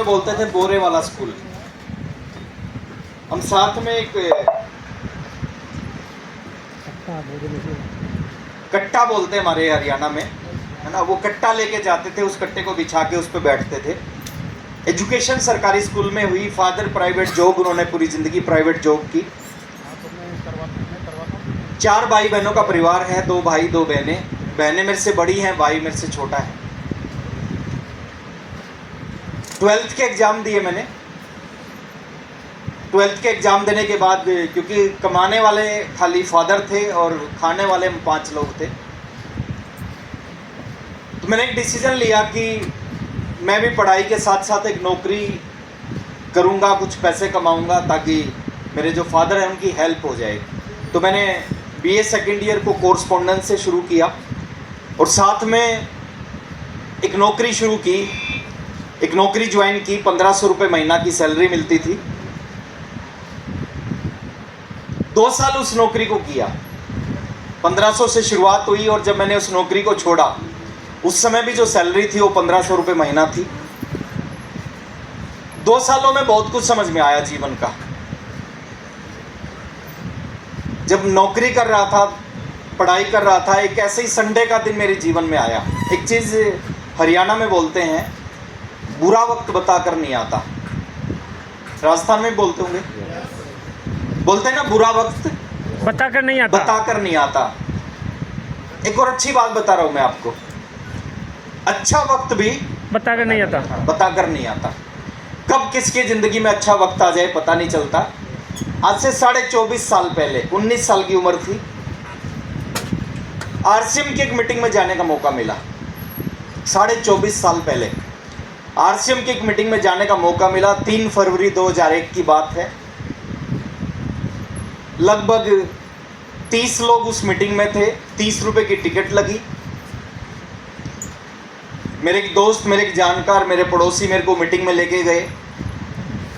बोलते थे बोरे वाला स्कूल। हम साथ में एक कट्टा बोलते हैं हमारे हरियाणा में, है ना, वो कट्टा लेके जाते थे, उस कट्टे को बिछा के उस पर बैठते थे। एजुकेशन सरकारी स्कूल में हुई, फादर प्राइवेट जॉब, उन्होंने पूरी ज़िंदगी प्राइवेट जॉब की। 4 भाई बहनों का परिवार है, 2 भाई 2 बहनें। बहनें मेरे से बड़ी हैं, भाई मेरे से छोटा है। 12th के एग्ज़ाम दिए मैंने। 12th के एग्ज़ाम देने के बाद, क्योंकि कमाने वाले खाली फादर थे और खाने वाले हम 5 लोग थे, तो मैंने एक डिसीज़न लिया कि मैं भी पढ़ाई के साथ साथ एक नौकरी करूँगा, कुछ पैसे कमाऊँगा, ताकि मेरे जो फादर हैं उनकी हेल्प हो जाए। तो मैंने BA सेकेंड ईयर को कोरस्पोंडेंस से शुरू किया और साथ में एक नौकरी शुरू की, एक नौकरी ज्वाइन की। 1500 रुपये महीना की सैलरी मिलती थी। 2 साल उस नौकरी को किया। 1500 से शुरुआत हुई और जब मैंने उस नौकरी को छोड़ा, उस समय भी जो सैलरी थी वो 1500 रुपये महीना थी। 2 सालों में बहुत कुछ समझ में आया जीवन का। जब नौकरी कर रहा था, पढ़ाई कर रहा था, एक ऐसे ही संडे का दिन मेरे जीवन में आया। एक चीज़ हरियाणा में बोलते हैं, बुरा वक्त बताकर नहीं आता। राजस्थान में बोलते होंगे, बोलते हैं ना, बुरा वक्त बताकर नहीं आता। बताकर नहीं आता। एक और अच्छी बात बता रहा हूं मैं आपको, अच्छा वक्त भी बताकर नहीं आता। बताकर नहीं आता। कब किसकी जिंदगी में अच्छा वक्त आ जाए पता नहीं चलता। आज से 24.5 साल पहले, 19 साल की उम्र थी, RCM की एक मीटिंग में जाने का मौका मिला। 24.5 साल पहले RCM की एक मीटिंग में जाने का मौका मिला। 3 फरवरी 2001 की बात है। लगभग 30 लोग उस मीटिंग में थे। 30 रुपए की टिकट लगी। मेरे एक दोस्त, मेरे एक जानकार, मेरे पड़ोसी मेरे को मीटिंग में लेके गए।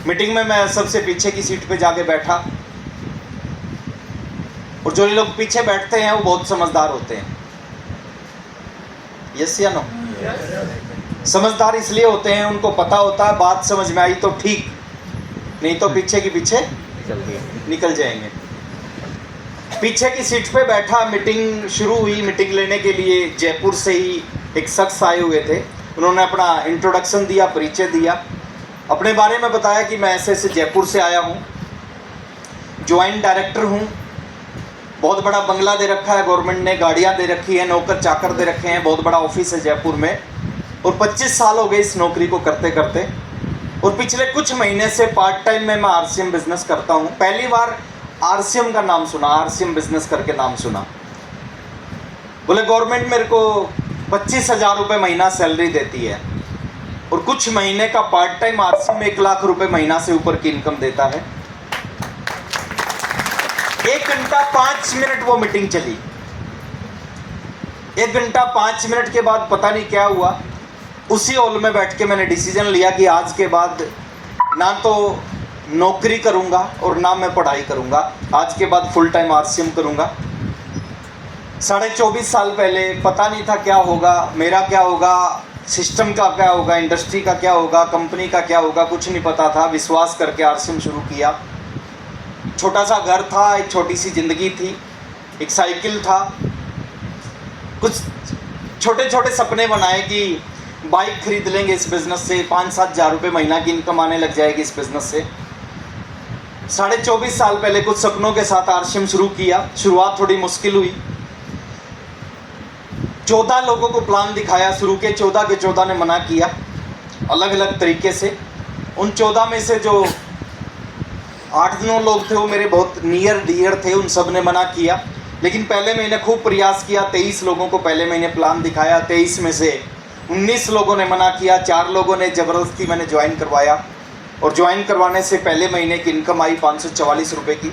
मीटिंग में मैं सबसे पीछे की सीट पे जाके बैठा, और जो लोग पीछे बैठते हैं वो बहुत समझदार होते हैं। यस या नो? समझदार इसलिए होते हैं, उनको पता होता है बात समझ में आई तो ठीक, नहीं तो पीछे की पीछे निकल जाएंगे। पीछे की सीट पे बैठा, मीटिंग शुरू हुई। मीटिंग लेने के लिए जयपुर से ही एक शख्स आए हुए थे। उन्होंने अपना इंट्रोडक्शन दिया, परिचय दिया, अपने बारे में बताया कि मैं ऐसे ऐसे जयपुर से आया हूँ, ज्वाइंट डायरेक्टर हूँ, बहुत बड़ा बंगला दे रखा है गवर्नमेंट ने, गाड़ियाँ दे रखी हैं, नौकर चाकर दे रखे हैं, बहुत बड़ा ऑफिस है जयपुर में, और 25 साल हो गए इस नौकरी को करते करते, और पिछले कुछ महीने से पार्ट टाइम में मैं RCM बिजनेस करता हूँ। पहली बार RCM का नाम सुना, RCM बिजनेस करके नाम सुना। बोले गवर्नमेंट मेरे को 25,000 रुपये महीना सैलरी देती है, और कुछ महीने का पार्ट टाइम RCM में 1 लाख रुपए महीना से ऊपर की इनकम देता है। 1 घंटा 5 मिनट वो मीटिंग चली। 1 घंटा 5 मिनट के बाद पता नहीं क्या हुआ, उसी हॉल में बैठ के मैंने डिसीजन लिया कि आज के बाद ना तो नौकरी करूंगा और ना मैं पढ़ाई करूंगा। आज के बाद फुल टाइम RCM करूंगा। 24.5 साल पहले पता नहीं था क्या होगा, मेरा क्या होगा, सिस्टम का क्या होगा, इंडस्ट्री का क्या होगा, कंपनी का क्या होगा, कुछ नहीं पता था। विश्वास करके RCM शुरू किया। छोटा सा घर था, एक छोटी सी ज़िंदगी थी, एक साइकिल था, कुछ छोटे छोटे सपने बनाए कि बाइक खरीद लेंगे इस बिज़नेस से, 5-7 हज़ार रुपये महीना की इनकम आने लग जाएगी इस बिज़नेस से। 24.5 साल पहले कुछ सपनों के साथ RCM शुरू किया। शुरुआत थोड़ी मुश्किल हुई। 14 लोगों को प्लान दिखाया शुरू के, 14 के 14 ने मना किया अलग अलग तरीके से। उन 14 में से जो 8-9 लोग थे वो मेरे बहुत नियर डियर थे, उन सब ने मना किया। लेकिन पहले महीने खूब प्रयास किया। 23 लोगों को पहले महीने प्लान दिखाया। 23 में से 19 लोगों ने मना किया। 4 लोगों ने ज़बरदस्ती मैंने ज्वाइन करवाया, और ज्वाइन करवाने से पहले महीने की इनकम आई 544 रुपये की।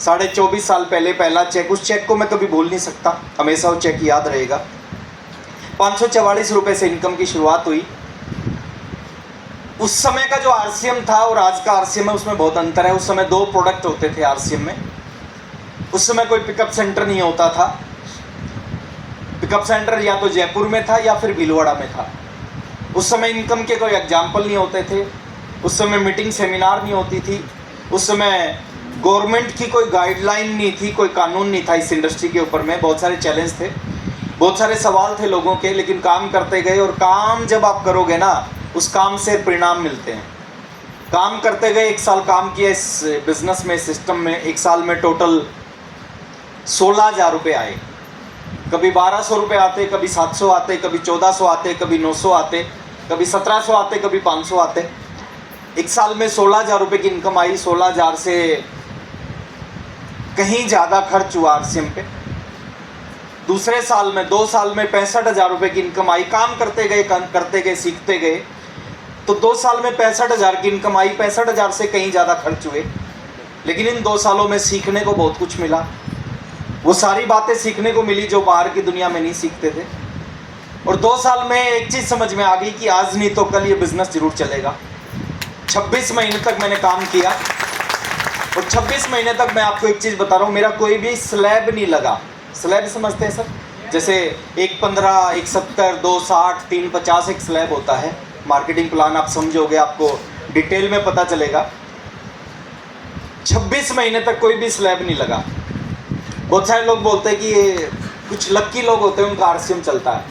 24.5 साल पहले पहला चेक, उस चेक को मैं कभी भूल नहीं सकता, हमेशा वो चेक याद रहेगा। 544 रुपये से इनकम की शुरुआत हुई। उस समय का जो RCM था और आज का RCM है उसमें बहुत अंतर है। उस समय 2 प्रोडक्ट होते थे RCM में। उस समय कोई पिकअप सेंटर नहीं होता था। पिकअप सेंटर या तो जयपुर में था या फिर भीलवाड़ा में था। उस समय इनकम के कोई एग्जाम्पल नहीं होते थे, उस समय मीटिंग सेमिनार नहीं होती थी, उस समय गवर्नमेंट की कोई गाइडलाइन नहीं थी, कोई कानून नहीं था इस इंडस्ट्री के ऊपर में। बहुत सारे चैलेंज थे, बहुत सारे सवाल थे लोगों के, लेकिन काम करते गए। और काम जब आप करोगे ना, उस काम से परिणाम मिलते हैं। काम करते गए, 1 साल काम किया इस बिज़नेस में, सिस्टम में। 1 साल में टोटल 16,000 रुपये आए। कभी 1200 रुपये आते, कभी 700 आते, कभी 1400 आते, कभी 900 आते, कभी 1700 आते, कभी 500 आते। 1 साल में 16,000 रुपये की इनकम आई। 16,000 से कहीं ज़्यादा खर्च हुआ आरसीएम पे। दूसरे साल में, 2 साल में 65,000 रुपये की इनकम आई। काम करते गए, सीखते गए, तो 2 साल में 65,000 की इनकम आई। 65,000 से कहीं ज़्यादा खर्च हुए, लेकिन इन 2 सालों में सीखने को बहुत कुछ मिला। वो सारी बातें सीखने को मिली जो बाहर की दुनिया में नहीं सीखते थे। और 2 साल में एक चीज़ समझ में आ गई कि आज नहीं तो कल ये बिज़नेस जरूर चलेगा। 26 महीने तक मैंने काम किया, और 26 महीने तक मैं आपको एक चीज़ बता रहा हूँ, मेरा कोई भी स्लैब नहीं लगा। स्लैब समझते हैं सर? जैसे 1.15, 1.70, 2.60, 3.50 एक स्लैब होता है। मार्केटिंग प्लान आप समझोगे, आपको डिटेल में पता चलेगा। 26 महीने तक कोई भी स्लैब नहीं लगा। बहुत सारे लोग बोलते हैं कि ये कुछ लक्की लोग होते हैं, उनका आरसीएम चलता है।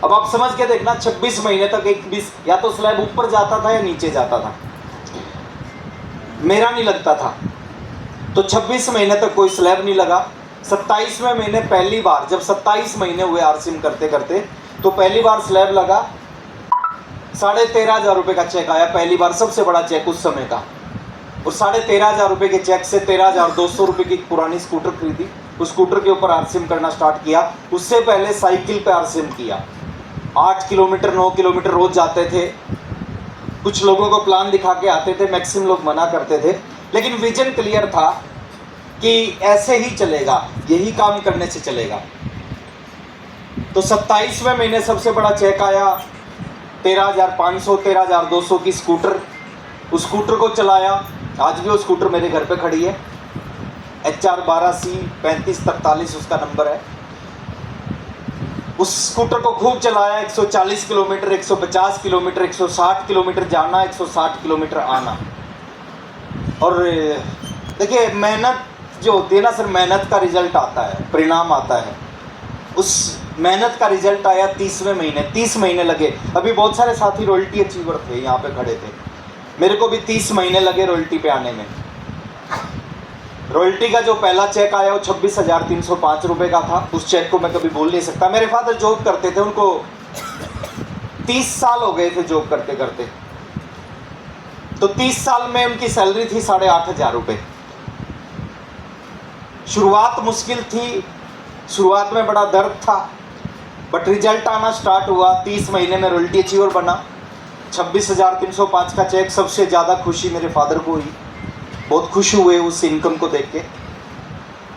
अब आप समझ के देखना, 26 महीने तक एक भी या तो स्लैब ऊपर जाता था या नीचे जाता था। मेरा नहीं लगता था, तो 26 महीने तक कोई स्लैब नहीं लगा। 27वें महीने पहली बार, जब 27 महीने हुए आरसीएम करते करते, तो पहली बार स्लैब लगा। 13,500 रुपये का चेक आया, पहली बार, सबसे बड़ा चेक उस समय का। और 13,500 रुपये के चेक से 13,200 रुपये की पुरानी स्कूटर खरीदी। उस स्कूटर के ऊपर आरसीएम करना स्टार्ट किया। उससे पहले साइकिल पे आरसीएम किया। 8 किलोमीटर 9 किलोमीटर रोज जाते थे। कुछ लोगों को प्लान दिखा के आते थे, मैक्सिमम लोग मना करते थे, लेकिन विजन क्लियर था कि ऐसे ही चलेगा, यही काम करने से चलेगा। तो 27वें महीने सबसे बड़ा चेक आया, 13,500 13,200 की स्कूटर। उस स्कूटर को चलाया। आज भी वो स्कूटर मेरे घर पे खड़ी है, HR12C 3543 उसका नंबर है। उस स्कूटर को खूब चलाया, 140 किलोमीटर, 150 किलोमीटर, 160 किलोमीटर जाना, 160 किलोमीटर आना। और देखिए, मेहनत जो होती है ना सर, मेहनत का रिजल्ट आता है, परिणाम आता है। उस मेहनत का रिजल्ट आया 30वें महीने। 30 महीने लगे। अभी बहुत सारे साथी रॉयल्टी अचीवर थे, यहाँ पे खड़े थे। मेरे को भी 30 महीने लगे रॉयल्टी पे आने में। रॉयल्टी का जो पहला चेक आया वो 26,305 रुपये का था। उस चेक को मैं कभी भूल नहीं सकता। मेरे फादर जॉब करते थे, उनको 30 साल हो गए थे जॉब करते करते। तो 30 साल में उनकी सैलरी थी 8,500 रुपये। शुरुआत मुश्किल थी, शुरुआत में बड़ा दर्द था, बट रिजल्ट आना स्टार्ट हुआ। 30 महीने में रॉयल्टी अचीवर बना। 26,305 का चेक। सबसे ज़्यादा खुशी मेरे फादर को हुई, बहुत खुश हुए उस इनकम को देख के।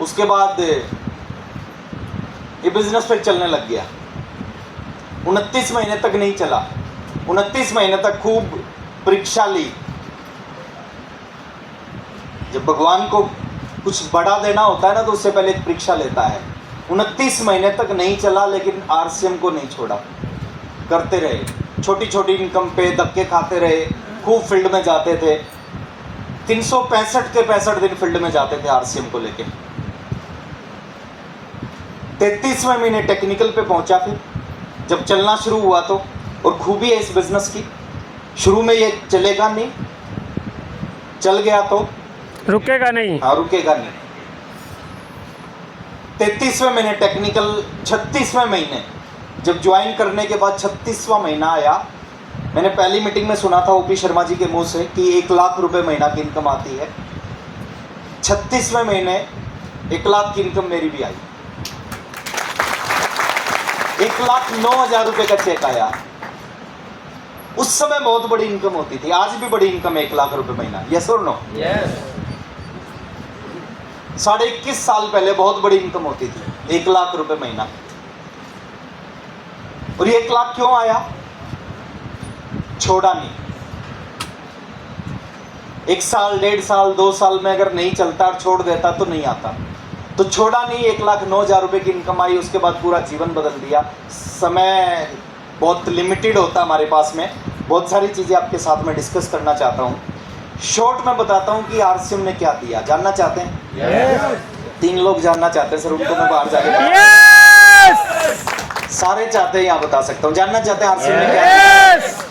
उसके बाद ये बिजनेस फिर चलने लग गया। 29 महीने तक नहीं चला। 29 महीने तक खूब परीक्षा ली। जब भगवान को कुछ बड़ा देना होता है ना, तो उससे पहले एक परीक्षा लेता है। 29 महीने तक नहीं चला, लेकिन आरसीएम को नहीं छोड़ा, करते रहे। छोटी छोटी इनकम पे धक्के खाते रहे, खूब फील्ड में जाते थे। 365 के 65 दिन फील्ड में जाते थे आरसीएम को लेके। 33वें महीने टेक्निकल पे पहुंचा। फिर जब चलना शुरू हुआ तो, और खूबी है इस बिजनेस की, शुरू में ये चलेगा नहीं, चल गया तो रुकेगा नहीं। हाँ, रुकेगा नहीं। 33वें महीने टेक्निकल। 36वें महीने जब ज्वाइन करने के बाद 36वां महीना आया, मैंने पहली मीटिंग में सुना था ओपी शर्मा जी के मुंह से कि 1 लाख रुपए महीना की इनकम आती है। 36वें महीने 1 लाख की इनकम मेरी भी आई। 1,09,000 रुपये का चेक आया। उस समय बहुत बड़ी इनकम होती थी, आज भी बड़ी इनकम है 1 लाख रुपए महीना। यस और नो? यस। 21.5 साल पहले बहुत बड़ी इनकम होती थी, 1 लाख रुपए महीना। और ये 1 लाख क्यों आया? छोड़ा नहीं। 1 साल, 1.5 साल, 2 साल में अगर नहीं चलता और छोड़ देता तो नहीं आता। तो छोड़ा नहीं। 1,09,000 रुपये की इनकम आई। उसके बाद पूरा जीवन बदल दिया। समय बहुत लिमिटेड होता है हमारे पास में, बहुत सारी चीज़ें आपके साथ में डिस्कस करना चाहता हूँ। शॉर्ट में बताता हूँ कि आरसीएम ने क्या दिया, जानना चाहते हैं? तीन लोग जानना चाहते हैं सर, उनको मैं बाहर जाके यस सारे चाहते हैं, यहाँ बता सकता हूँ, जानना चाहते हैं आरसीएम ने क्या दिया? यस